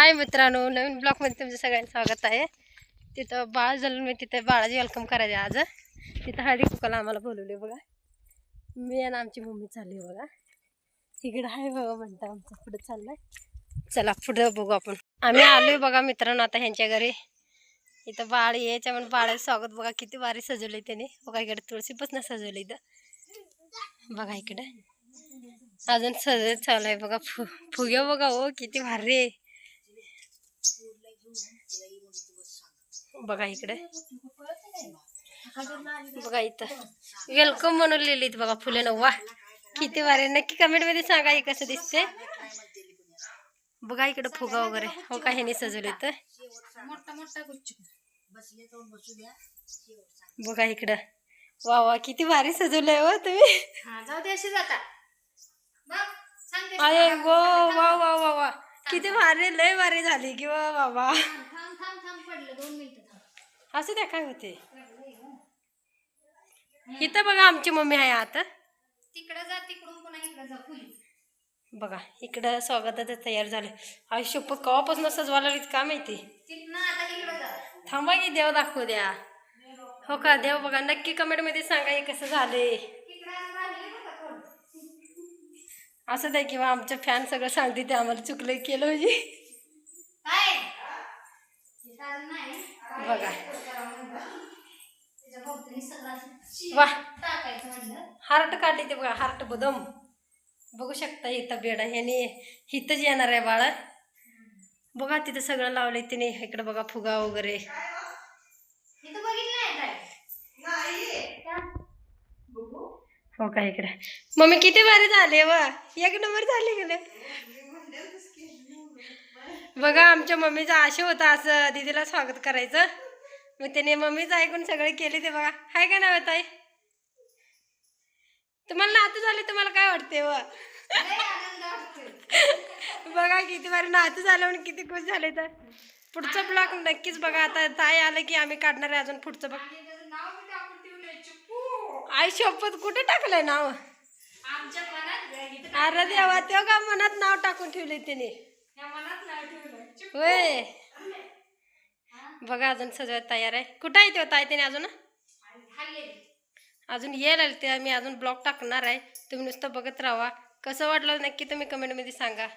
हाय मित्रांनो, नवीन ब्लॉगमध्ये तुमचं सगळ्यांचं स्वागत आहे। तिथं बाळ झालं मी तिथे बाळाची वेलकम करायचे आज। तिथं हळदी कुंकवाला आम्हाला बोलवले बघा। मी आणि आमची मम्मी चालली बघा। तिकडं आहे बघा म्हणता आमचं पुढे चाललंय। चला पुढे बघू आपण। आम्ही आलोय बघा मित्रांनो आता ह्यांच्या घरी। इथं बाळ यायच्या म्हणून बाळाचं स्वागत बघा किती भारी सजवलंय त्याने। बघा इकडे तुळशीपासून सजवलं इथं बघा इकडे। अजून सजत चालू आहे बघा। फुगे बघा हो किती भारी आहे बघा इकडे। बघा इथं वेलकम म्हणून लिहिलीत बघा फुले नव्वा किती भारी। नक्की कमेंट मध्ये सांगा हे कसं दिसते। बघा इकडे फुगा वगैरे हो का ह्याने सजवले तर बघा इकडं। वा वा किती भारी सजवलंय हो तुम्ही। अरे वो वा वा वा वा किती भारी लय भारी झाली की वा बाबा। असं त्या काय होते इथं बघा आमची मम्मी आहे आता। तिकडे जा तिकडून पुन्हा इकडे जा फुली बघा इकडं स्वागताचं तयार झालं। आयुष्य कवापासून सजवायला लागलीत का माहिती। थांबा की देव दाखवू द्या हो का। देव बघा नक्की कमेंट मध्ये सांगा हे कसं झालंय। असं द्या किंवा आमच्या फॅन सगळं सांगते ते आम्हाला चुकलं केलं म्हणजे बघा। वा हार्ट काढली ते बघा हार्ट बदम बघू शकता। इथं बेडा ह्याने हिथंच येणार आहे बाळा। बघा तिथं सगळं लावलंय तिने। इकडे बघा फुगा वगैरे हो का इकडे। मम्मी किती भारी झाले वा एक नंबर झाले गेले बघा। आमच्या मम्मीचा आशा होता असं दीदीला स्वागत करायचं। मग त्याने मम्मीचं ऐकून सगळे केले ते बघा। हाय का नाही ताई तुम्हाला नातू झाले तुम्हाला काय वाटते व बघा किती भारी नातू झालं म्हणून किती खुश झाले। तर पुढचं ब्लॉग नक्कीच बघा। आता ताई आलं की आम्ही काढणार आहे अजून पुढचं बघ। आई शपथ कुठे टाकलंय नाव। अरे देवा तेव्हा का मनात नाव टाकून ठेवले त्याने होय। बघा अजून सजवायला तयार आहे। कुठं आहे तेव्हा ताई त्याने अजून येईल ते। मी अजून ब्लॉग टाकणार आहे तुम्ही नुसतं बघत राहा। कसं वाटलं नक्की तुम्ही कमेंट मध्ये सांगा।